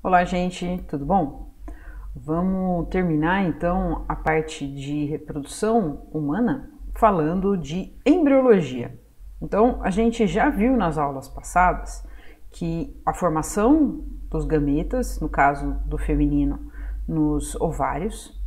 Olá, gente, tudo bom? Vamos terminar então a parte de reprodução humana falando de embriologia. Então, a gente já viu nas aulas passadas que a formação dos gametas, no caso do feminino, nos ovários,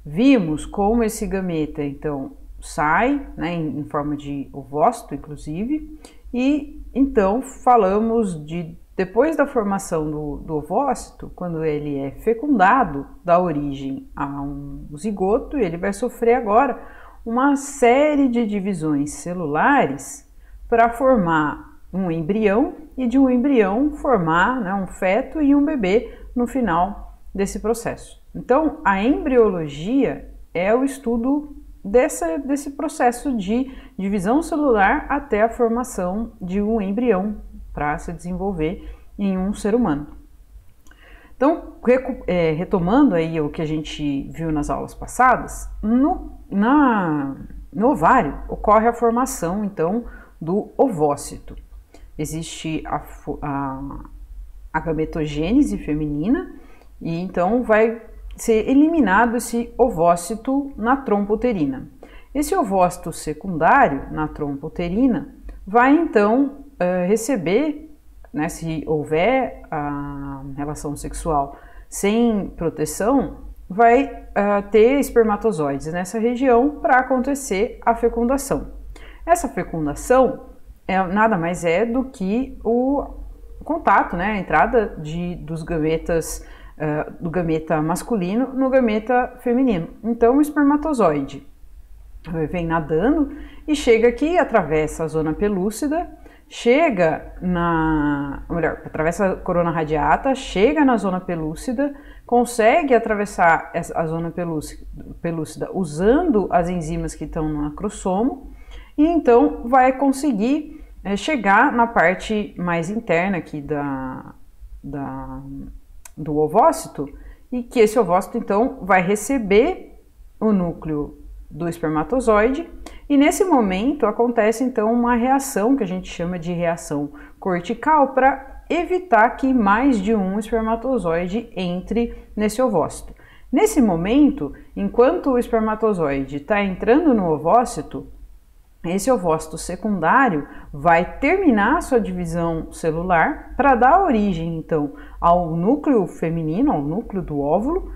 vimos como esse gameta então sai, né, em forma de ovócito, inclusive, e então falamos de depois da formação do ovócito, quando ele é fecundado, dá origem a um zigoto, ele vai sofrer agora uma série de divisões celulares para formar um embrião e de um embrião formar, né, um feto e um bebê no final desse processo. Então, a embriologia é o estudo desse processo de divisão celular até a formação de um embrião para se desenvolver em um ser humano. Então, retomando aí o que a gente viu nas aulas passadas, no ovário ocorre a formação, então, do ovócito. Existe a gametogênese feminina e então vai ser eliminado esse ovócito na trompa uterina. Esse ovócito secundário na trompa uterina vai então receber, né, se houver a relação sexual sem proteção, vai ter espermatozoides nessa região para acontecer a fecundação. Essa fecundação nada mais é do que o contato, né, a entrada dos gametas, do gameta masculino no gameta feminino. Então o espermatozoide vem nadando e chega aqui, atravessa a zona pelúcida, atravessa a corona radiata, chega na zona pelúcida, consegue atravessar a zona pelúcida usando as enzimas que estão no acrossomo e então vai conseguir chegar na parte mais interna aqui do ovócito e que esse ovócito então vai receber o núcleo do espermatozoide e nesse momento acontece então uma reação que a gente chama de reação cortical para evitar que mais de um espermatozoide entre nesse ovócito. Nesse momento, enquanto o espermatozoide está entrando no ovócito, esse ovócito secundário vai terminar a sua divisão celular para dar origem então ao núcleo feminino, ao núcleo do óvulo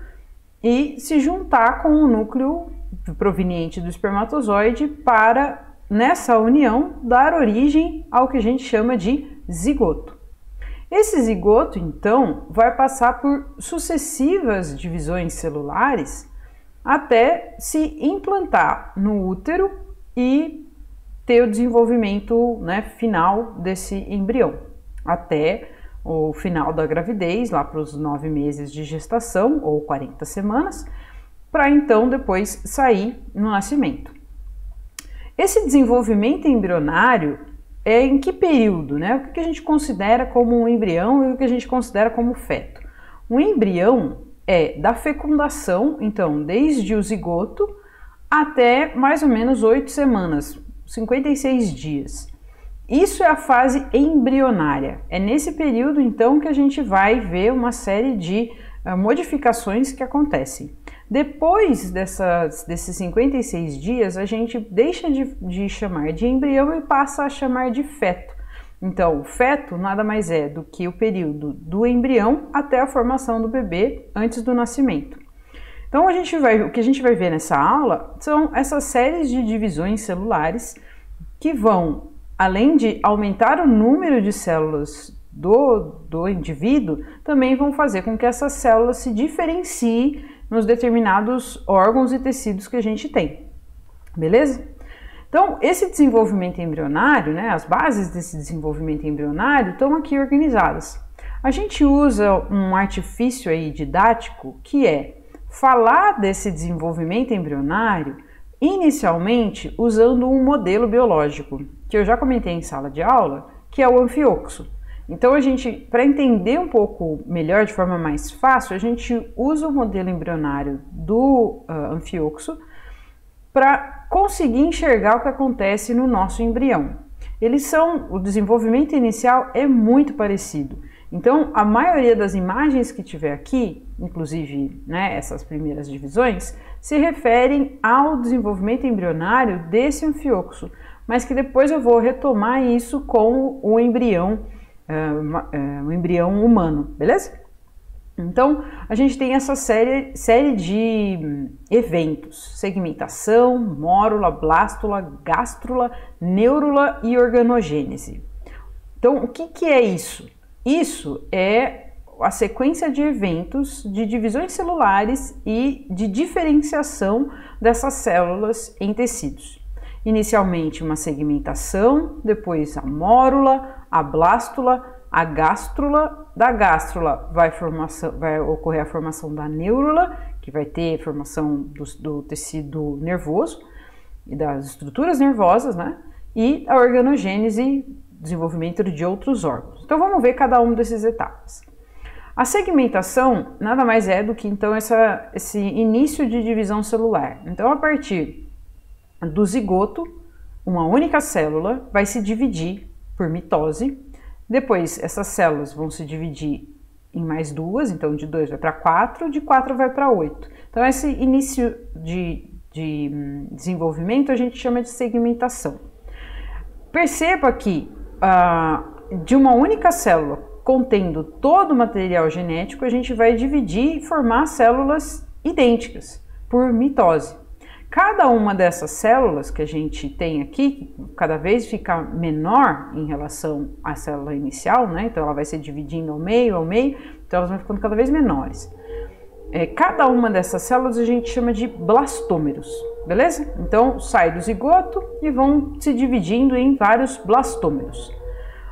e se juntar com o núcleo proveniente do espermatozoide para, nessa união, dar origem ao que a gente chama de zigoto. Esse zigoto, então, vai passar por sucessivas divisões celulares até se implantar no útero e ter o desenvolvimento, né, final desse embrião, até o final da gravidez, lá para os 9 meses de gestação ou 40 semanas, para então depois sair no nascimento. Esse desenvolvimento embrionário é em que período, né? O que a gente considera como um embrião e o que a gente considera como feto? Um embrião é da fecundação, então, desde o zigoto até mais ou menos 8 semanas, 56 dias. Isso é a fase embrionária. É nesse período, então, que a gente vai ver uma série de modificações que acontecem. Depois desses 56 dias, a gente deixa de chamar de embrião e passa a chamar de feto. Então, o feto nada mais é do que o período do embrião até a formação do bebê antes do nascimento. Então, o que a gente vai ver nessa aula são essas séries de divisões celulares que vão, além de aumentar o número de células do indivíduo, também vão fazer com que essas células se diferenciem nos determinados órgãos e tecidos que a gente tem, beleza? Então, esse desenvolvimento embrionário, né, as bases desse desenvolvimento embrionário estão aqui organizadas. A gente usa um artifício aí didático que é falar desse desenvolvimento embrionário inicialmente usando um modelo biológico, que eu já comentei em sala de aula, que é o anfioxo. Então, para entender um pouco melhor, de forma mais fácil, a gente usa o modelo embrionário do anfioxo para conseguir enxergar o que acontece no nosso embrião. O desenvolvimento inicial é muito parecido. Então, a maioria das imagens que tiver aqui, inclusive, né, essas primeiras divisões, se referem ao desenvolvimento embrionário desse anfíoxo, mas que depois eu vou retomar isso com o embrião humano, beleza? Então, a gente tem essa série de eventos: segmentação, mórula, blástula, gástrula, neurula e organogênese. Então, o que é isso? Isso é a sequência de eventos de divisões celulares e de diferenciação dessas células em tecidos. Inicialmente uma segmentação, depois a mórula, a blástula, a gástrula. Da gástrula vai ocorrer a formação da neurula, que vai ter formação do tecido nervoso e das estruturas nervosas, né? E a organogênese, desenvolvimento de outros órgãos. Então vamos ver cada uma dessas etapas. A segmentação nada mais é do que então esse início de divisão celular. Então, a partir do zigoto, uma única célula vai se dividir por mitose. Depois, essas células vão se dividir em mais duas, então de 2 vai para 4, de 4 vai para 8. Então, esse início de desenvolvimento a gente chama de segmentação. Perceba que de uma única célula contendo todo o material genético, a gente vai dividir e formar células idênticas por mitose. Cada uma dessas células que a gente tem aqui, cada vez fica menor em relação à célula inicial, né? Então ela vai se dividindo ao meio, então elas vão ficando cada vez menores. Cada uma dessas células a gente chama de blastômeros, beleza? Então sai do zigoto e vão se dividindo em vários blastômeros.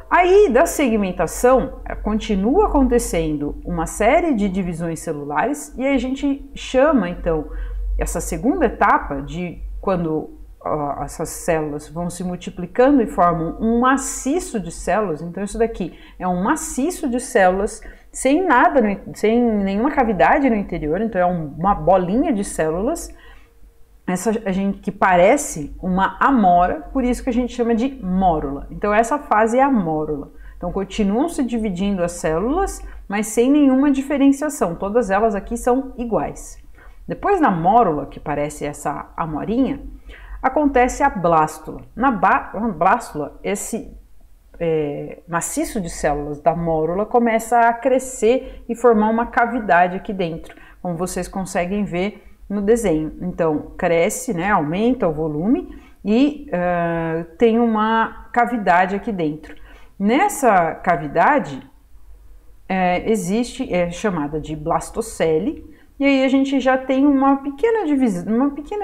Aí da segmentação continua acontecendo uma série de divisões celulares e aí a gente chama então essa segunda etapa de quando essas células vão se multiplicando e formam um maciço de células. Então isso daqui é um maciço de células sem nada, sem nenhuma cavidade no interior, então é uma bolinha de células, que parece uma amora, por isso que a gente chama de mórula. Então essa fase é a mórula. Então continuam se dividindo as células, mas sem nenhuma diferenciação, todas elas aqui são iguais. Depois da mórula, que parece essa amorinha, acontece a blástula. Na blástula, esse maciço de células da mórula começa a crescer e formar uma cavidade aqui dentro, como vocês conseguem ver no desenho. Então cresce, né, aumenta o volume e tem uma cavidade aqui dentro. Nessa cavidade é chamada de blastocele, e aí a gente já tem uma pequena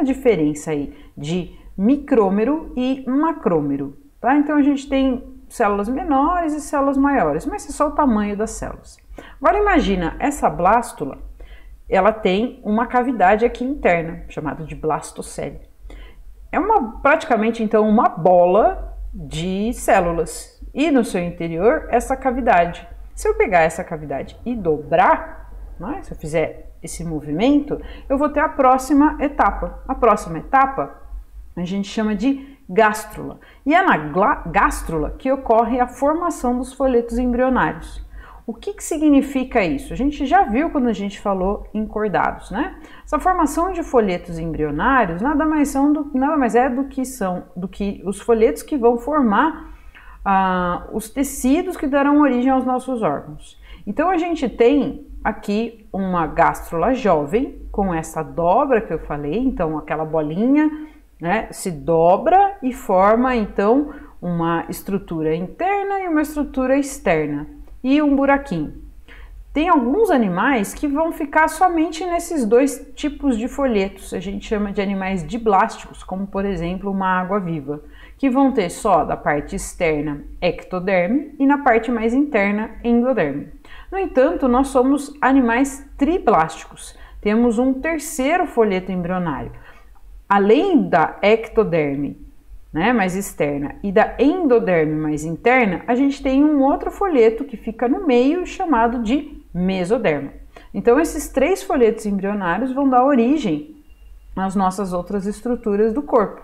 diferença aí de micrômero e macrômero, tá? Então a gente tem células menores e células maiores, mas é só o tamanho das células. Agora imagina, essa blástula, ela tem uma cavidade aqui interna, chamada de blastocele. É praticamente então uma bola de células, e no seu interior essa cavidade. Se eu pegar essa cavidade e dobrar, né, se eu fizer esse movimento, eu vou ter a próxima etapa. A próxima etapa a gente chama de gástrula. E é na gástrula que ocorre a formação dos folhetos embrionários. O que significa isso? A gente já viu quando a gente falou em cordados, né? Essa formação de folhetos embrionários nada mais é do que os folhetos que vão formar os tecidos que darão origem aos nossos órgãos. Então a gente tem aqui uma gástrula jovem com essa dobra que eu falei, então aquela bolinha, né, se dobra e forma então uma estrutura interna e uma estrutura externa e um buraquinho. Tem alguns animais que vão ficar somente nesses dois tipos de folhetos, a gente chama de animais diblásticos, como por exemplo uma água-viva, que vão ter só da parte externa ectoderme e na parte mais interna endoderme. No entanto, nós somos animais triblásticos, temos um terceiro folheto embrionário. Além da ectoderme, né, mais externa, e da endoderme mais interna, a gente tem um outro folheto que fica no meio chamado de mesoderma. Então esses três folhetos embrionários vão dar origem às nossas outras estruturas do corpo.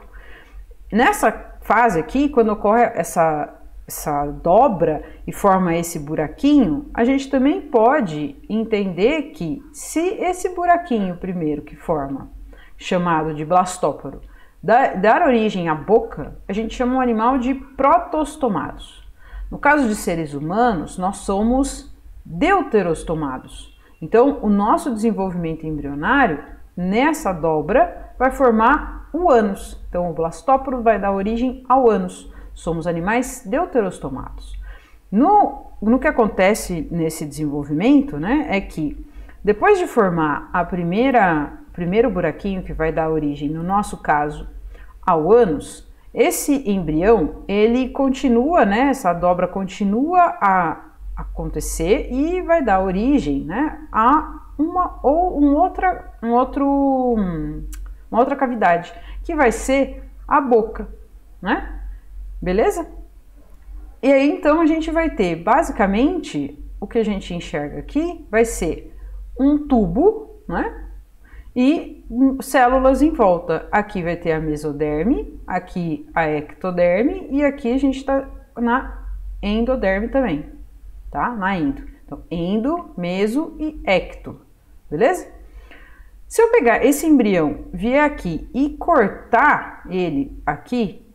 Nessa fase aqui, quando ocorre essa essa dobra e forma esse buraquinho, a gente também pode entender que se esse buraquinho primeiro que forma, chamado de blastóporo, dar origem à boca, a gente chama um animal de protostomados. No caso de seres humanos, nós somos deuterostomados. Então, o nosso desenvolvimento embrionário, nessa dobra, vai formar o ânus. Então, o blastóporo vai dar origem ao ânus. Somos animais deuterostomados. No que acontece nesse desenvolvimento, né, é que depois de formar primeiro buraquinho que vai dar origem, no nosso caso, ao ânus, esse embrião, ele continua, né, essa dobra continua a acontecer e vai dar origem, né, a uma outra cavidade, que vai ser a boca, né? Beleza? E aí, então, a gente vai ter, basicamente, o que a gente enxerga aqui vai ser um tubo, né? E células em volta. Aqui vai ter a mesoderme, aqui a ectoderme e aqui a gente está na endoderme também, tá? Na endo. Então, endo, meso e ecto, beleza? Se eu pegar esse embrião, vier aqui e cortar ele aqui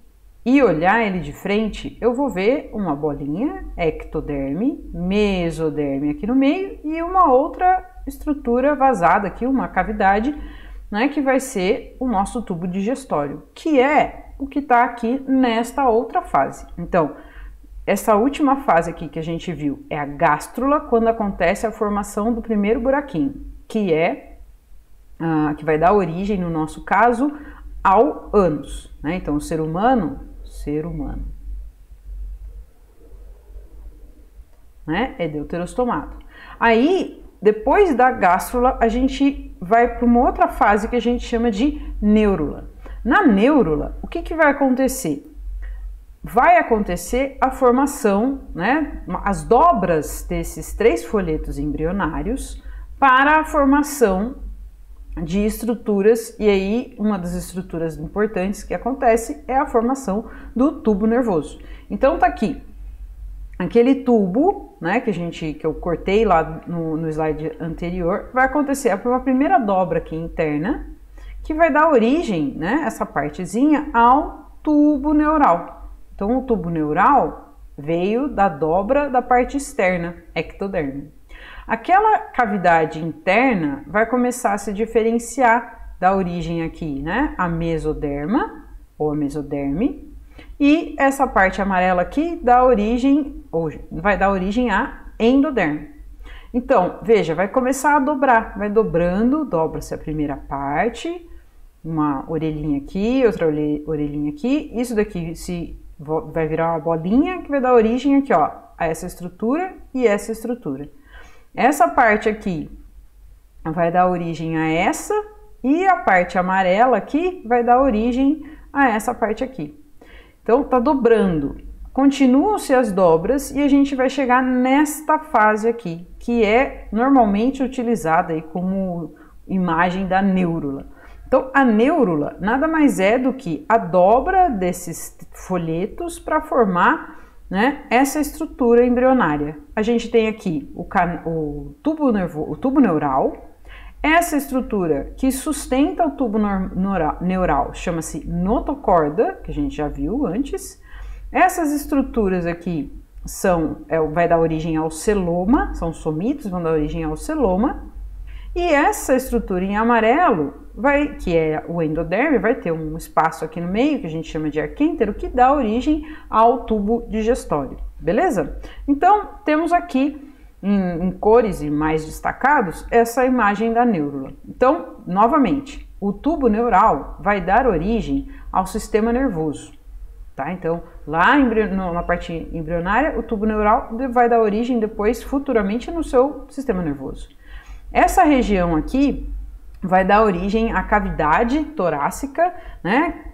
e olhar ele de frente, eu vou ver uma bolinha, ectoderme, mesoderme aqui no meio e uma outra estrutura vazada aqui, uma cavidade, né, que vai ser o nosso tubo digestório, que é o que está aqui nesta outra fase. Então, essa última fase aqui que a gente viu é a gástrula, quando acontece a formação do primeiro buraquinho, que que vai dar origem, no nosso caso, ao ânus, né? Então, o ser humano, né, é deuterostomado. Aí, depois da gástrula, a gente vai para uma outra fase que a gente chama de neurula. Na neurula, o que vai acontecer? Vai acontecer a formação, né, as dobras desses 3 folhetos embrionários para a formação de estruturas, e aí uma das estruturas importantes que acontece é a formação do tubo nervoso. Então tá aqui, aquele tubo, né, que eu cortei lá no slide anterior, vai acontecer uma primeira dobra aqui interna, que vai dar origem, né, essa partezinha, ao tubo neural. Então o tubo neural veio da dobra da parte externa, ectoderme. Aquela cavidade interna vai começar a se diferenciar da origem aqui, né? A mesoderma ou a mesoderme, e essa parte amarela aqui dá origem, ou vai dar origem a endoderme. Então, veja, vai começar a dobrar, vai dobrando, dobra-se a primeira parte, uma orelhinha aqui, outra orelhinha aqui, isso daqui vai virar uma bolinha que vai dar origem aqui, ó, a essa estrutura e essa estrutura. Essa parte aqui vai dar origem a essa, e a parte amarela aqui vai dar origem a essa parte aqui. Então, tá dobrando. Continuam-se as dobras e a gente vai chegar nesta fase aqui, que é normalmente utilizada aí como imagem da neurula. Então, a neurula nada mais é do que a dobra desses folhetos para formar, né, essa estrutura embrionária. A gente tem aqui o tubo neural. Essa estrutura que sustenta o tubo neural chama-se notocorda, que a gente já viu antes. Essas estruturas aqui vai dar origem ao celoma, são somitos, vão dar origem ao celoma. E essa estrutura em amarelo, que é o endoderme, vai ter um espaço aqui no meio, que a gente chama de arquêntero, que dá origem ao tubo digestório, beleza? Então, temos aqui, em cores e mais destacados, essa imagem da neurula. Então, novamente, o tubo neural vai dar origem ao sistema nervoso, tá? Então, lá na parte embrionária, o tubo neural vai dar origem depois, futuramente, no seu sistema nervoso. Essa região aqui vai dar origem à cavidade torácica, né,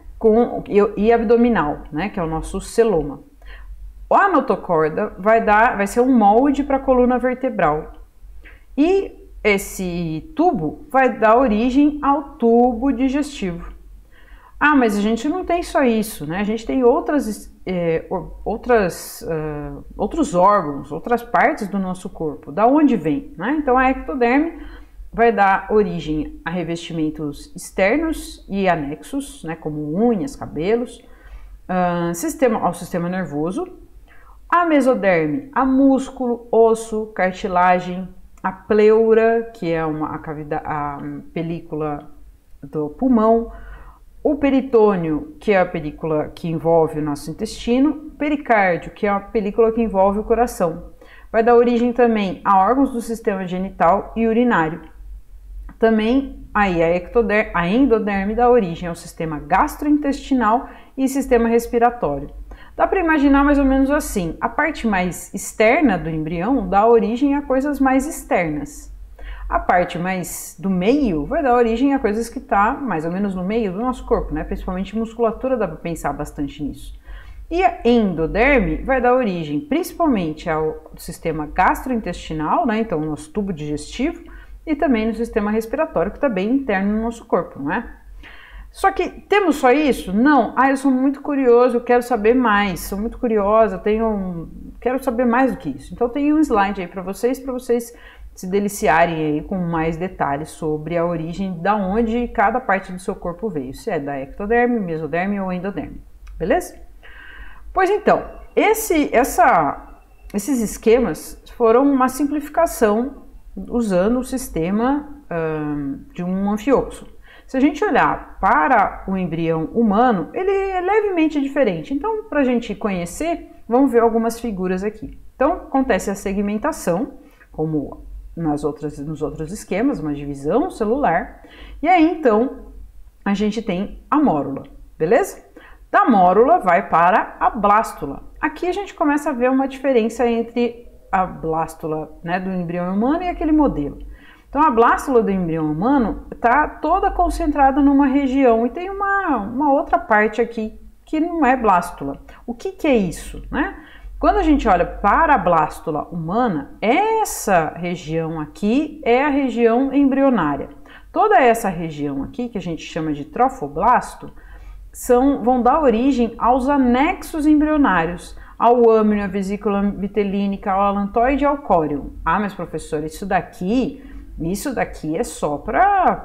e abdominal, né, que é o nosso celoma. A notocorda vai ser um molde para a coluna vertebral. E esse tubo vai dar origem ao tubo digestivo. Ah, mas a gente não tem só isso, né? A gente tem outros órgãos, outras partes do nosso corpo. Da onde vem, né? Então a ectoderme vai dar origem a revestimentos externos e anexos, né? Como unhas, cabelos, ao sistema nervoso. A mesoderme, a músculo, osso, cartilagem, a pleura, que é a película do pulmão, o peritônio, que é a película que envolve o nosso intestino, pericárdio, que é a película que envolve o coração. Vai dar origem também a órgãos do sistema genital e urinário. Também aí a endoderme dá origem ao sistema gastrointestinal e sistema respiratório. Dá para imaginar mais ou menos assim, a parte mais externa do embrião dá origem a coisas mais externas. A parte mais do meio vai dar origem a coisas que estão mais ou menos no meio do nosso corpo, né? Principalmente musculatura, dá para pensar bastante nisso. E a endoderme vai dar origem principalmente ao sistema gastrointestinal, né? Então o nosso tubo digestivo, e também no sistema respiratório, que está bem interno no nosso corpo, não é? Só que temos só isso? Não. Eu sou muito curioso, eu quero saber mais, sou muito curiosa, quero saber mais do que isso. Então tem um slide aí para vocês se deliciarem aí com mais detalhes sobre a origem da onde cada parte do seu corpo veio, se é da ectoderme, mesoderme ou endoderme, beleza? Pois então, esses esquemas foram uma simplificação usando o sistema de um anfíoxo. Se a gente olhar para o embrião humano, ele é levemente diferente. Então, para a gente conhecer, vamos ver algumas figuras aqui. Então, acontece a segmentação, como nos outros esquemas, uma divisão celular. E aí, então, a gente tem a mórula, beleza? Da mórula vai para a blástula. Aqui a gente começa a ver uma diferença entre a blástula, né, do embrião humano e aquele modelo. Então, a blástula do embrião humano está toda concentrada numa região e tem uma outra parte aqui que não é blástula. O que é isso, né? Quando a gente olha para a blástula humana, essa região aqui é a região embrionária. Toda essa região aqui, que a gente chama de trofoblasto, vão dar origem aos anexos embrionários, ao âmnio, à vesícula vitelínica, ao alantoide e ao córion. Ah, mas professor, isso daqui é só para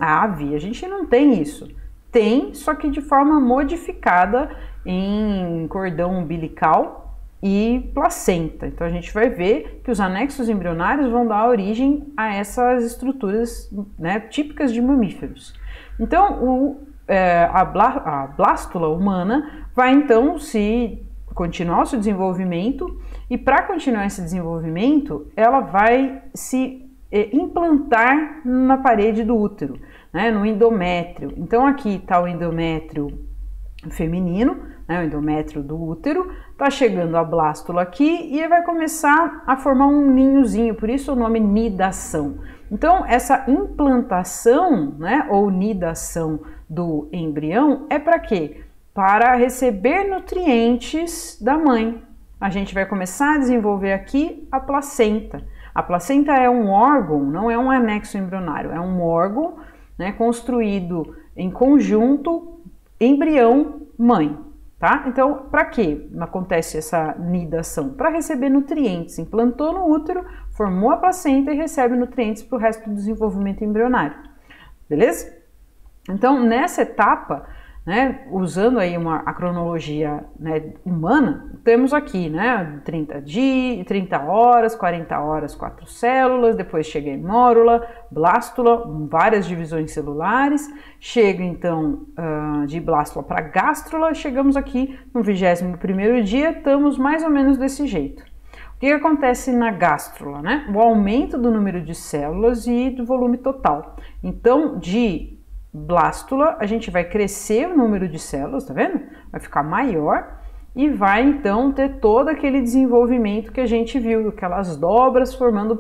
a ave, a gente não tem isso. Tem, só que de forma modificada em cordão umbilical e placenta. Então a gente vai ver que os anexos embrionários vão dar origem a essas estruturas, né, típicas de mamíferos. Então a blástula humana vai então continuar o seu desenvolvimento, e para continuar esse desenvolvimento ela vai se implantar na parede do útero, né, no endométrio. Então aqui está o endométrio feminino, né, o endométrio do útero, está chegando a blástula aqui e vai começar a formar um ninhozinho, por isso o nome nidação. Então essa implantação, né, ou nidação do embrião é para quê? Para receber nutrientes da mãe. A gente vai começar a desenvolver aqui a placenta. A placenta é um órgão, não é um anexo embrionário, é um órgão, né, construído em conjunto embrião-mãe, tá? Então, para que acontece essa nidação? Para receber nutrientes. Implantou no útero, formou a placenta e recebe nutrientes para o resto do desenvolvimento embrionário, beleza? Então, nessa etapa, né, usando aí a cronologia, né, humana, temos aqui, né, 30 horas, 40 horas, 4 células, depois chega a hemórula, blástula, várias divisões celulares, chega então de blástula para gástrula, chegamos aqui no 21º dia, estamos mais ou menos desse jeito. O que acontece na gástrula, né? O aumento do número de células e do volume total. Então, de blástula, a gente vai crescer o número de células, tá vendo? Vai ficar maior e vai então ter todo aquele desenvolvimento que a gente viu, aquelas dobras formando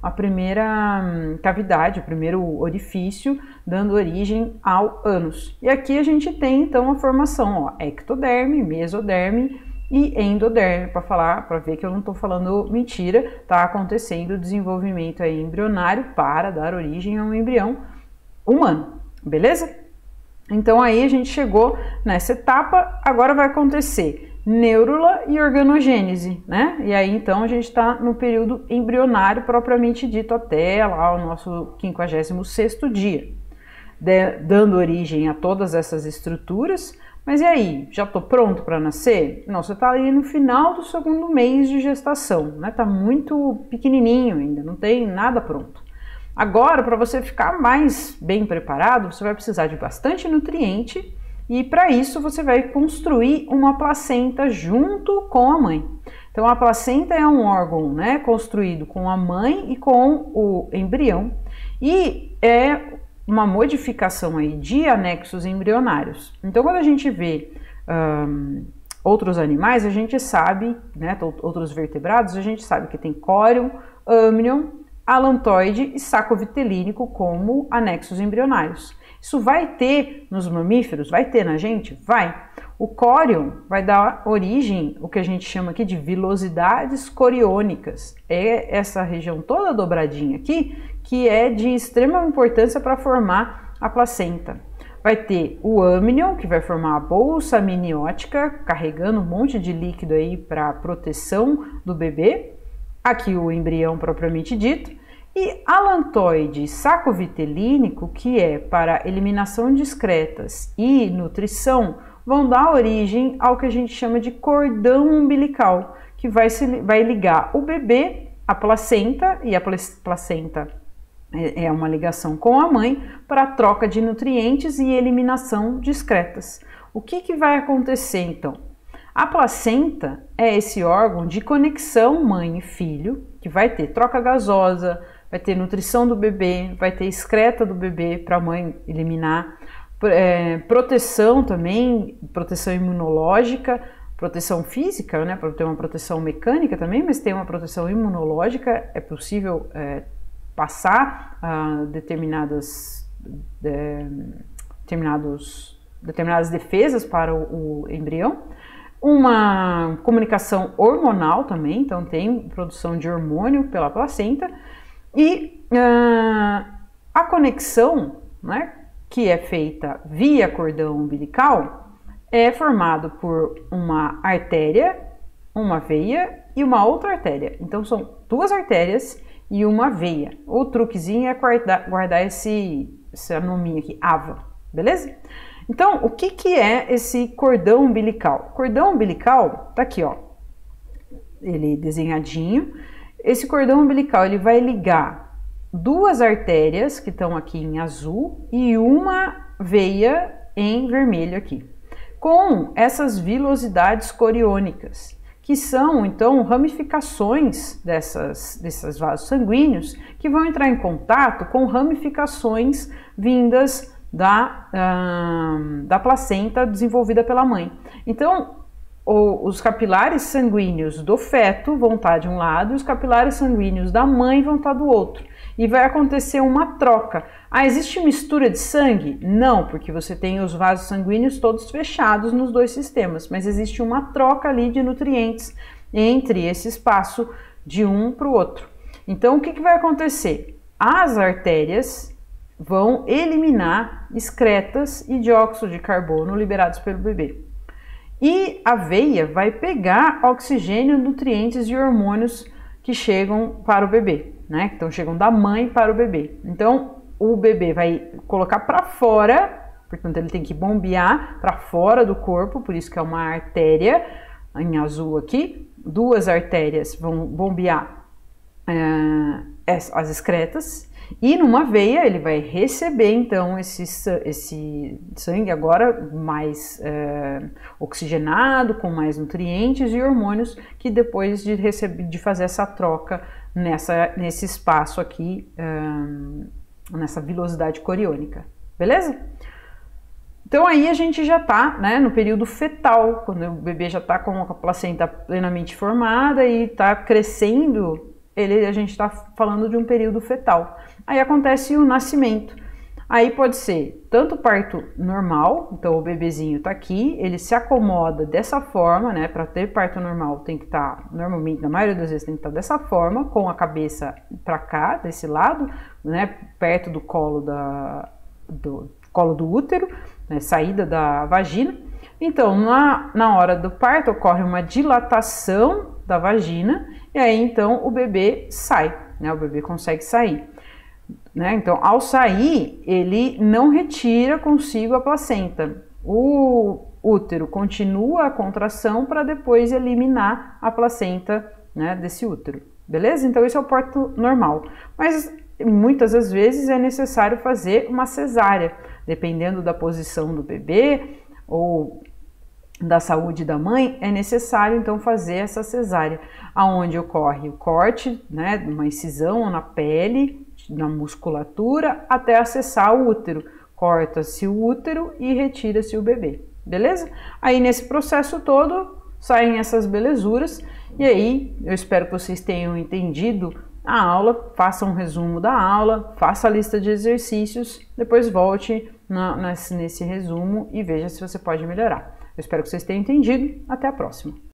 a primeira cavidade, o primeiro orifício, dando origem ao ânus. E aqui a gente tem então a formação, ó, ectoderme, mesoderme e endoderme, para ver que eu não estou falando mentira, tá acontecendo o desenvolvimento aí embrionário para dar origem a um embrião humano, beleza? Então aí a gente chegou nessa etapa, agora vai acontecer neurula e organogênese, né? E aí então a gente está no período embrionário propriamente dito até lá o nosso 56º dia, dando origem a todas essas estruturas. Mas e aí, já estou pronto para nascer? Não, você está ali no final do 2º mês de gestação, né? Tá muito pequenininho ainda, não tem nada pronto. Agora, para você ficar mais bem preparado, você vai precisar de bastante nutriente e para isso você vai construir uma placenta junto com a mãe. Então a placenta é um órgão, né, construído com a mãe e com o embrião e é uma modificação aí de anexos embrionários. Então quando a gente vê outros animais, a gente sabe, né, outros vertebrados, a gente sabe que tem córion, âmnion, alantoide e saco vitelínico como anexos embrionários. Isso vai ter nos mamíferos? Vai ter na gente? Vai. O córion vai dar origem ao que a gente chama aqui de vilosidades coriônicas. É essa região toda dobradinha aqui que é de extrema importância para formar a placenta. Vai ter o âmnion, que vai formar a bolsa amniótica, carregando um monte de líquido aí para proteção do bebê. Aqui o embrião propriamente dito. E alantoide e saco vitelínico, que é para eliminação de excretas e nutrição, vão dar origem ao que a gente chama de cordão umbilical, que vai ligar o bebê à placenta, e a placenta é uma ligação com a mãe para a troca de nutrientes e eliminação de excretas. O que vai acontecer então? A placenta é esse órgão de conexão mãe e filho, que vai ter troca gasosa, vai ter nutrição do bebê, vai ter excreta do bebê para a mãe eliminar, proteção também, proteção imunológica, proteção física, né, para ter uma proteção mecânica também, mas tem uma proteção imunológica, é possível passar determinadas defesas para o embrião. Uma comunicação hormonal também, então tem produção de hormônio pela placenta. E a conexão, né, que é feita via cordão umbilical, é formado por uma artéria, uma veia e uma outra artéria. Então são 2 artérias e uma veia. O truquezinho é guardar essa nominha aqui, AVA, beleza? Então, o que é esse cordão umbilical? O cordão umbilical tá aqui, ó, ele desenhadinho. Esse cordão umbilical ele vai ligar 2 artérias que estão aqui em azul e uma veia em vermelho aqui, com essas vilosidades coriônicas, que são então ramificações desses vasos sanguíneos que vão entrar em contato com ramificações vindas da placenta desenvolvida pela mãe. Então, os capilares sanguíneos do feto vão estar de um lado e os capilares sanguíneos da mãe vão estar do outro. E vai acontecer uma troca. Ah, existe mistura de sangue? Não, porque você tem os vasos sanguíneos todos fechados nos 2 sistemas, mas existe uma troca ali de nutrientes entre esse espaço de um para o outro. Então, o que vai acontecer? As artérias vão eliminar excretas e dióxido de carbono liberados pelo bebê. E a veia vai pegar oxigênio, nutrientes e hormônios que chegam para o bebê, né? Então chegam da mãe para o bebê. Então o bebê vai colocar para fora, portanto ele tem que bombear para fora do corpo, por isso que é uma artéria em azul aqui. 2 artérias vão bombear as excretas. E numa veia ele vai receber então esse sangue agora mais oxigenado, com mais nutrientes e hormônios, que depois de fazer essa troca nesse espaço aqui, nessa vilosidade coriônica, beleza? Então aí a gente já está, né, no período fetal, quando o bebê já está com a placenta plenamente formada e está crescendo, a gente está falando de um período fetal. Aí acontece o nascimento. Aí pode ser tanto parto normal, então o bebezinho tá aqui, ele se acomoda dessa forma, né? Para ter parto normal tem que estar, normalmente, na maioria das vezes tem que estar dessa forma, com a cabeça para cá, desse lado, né? Perto do colo do útero. né, saída da vagina. Então, na hora do parto, ocorre uma dilatação da vagina e aí, então, o bebê sai, né, o bebê consegue sair. Né? Então, ao sair, ele não retira consigo a placenta. O útero continua a contração para depois eliminar a placenta, né, desse útero. Beleza? Então, esse é o parto normal. Mas muitas das vezes é necessário fazer uma cesárea, dependendo da posição do bebê ou da saúde da mãe, é necessário então fazer essa cesárea, aonde ocorre o corte, né, uma incisão na pele, na musculatura, até acessar o útero. Corta-se o útero e retira-se o bebê, beleza? Aí nesse processo todo saem essas belezuras e aí eu espero que vocês tenham entendido a aula, faça um resumo da aula, faça a lista de exercícios, depois volte nesse resumo e veja se você pode melhorar. Eu espero que vocês tenham entendido. Até a próxima!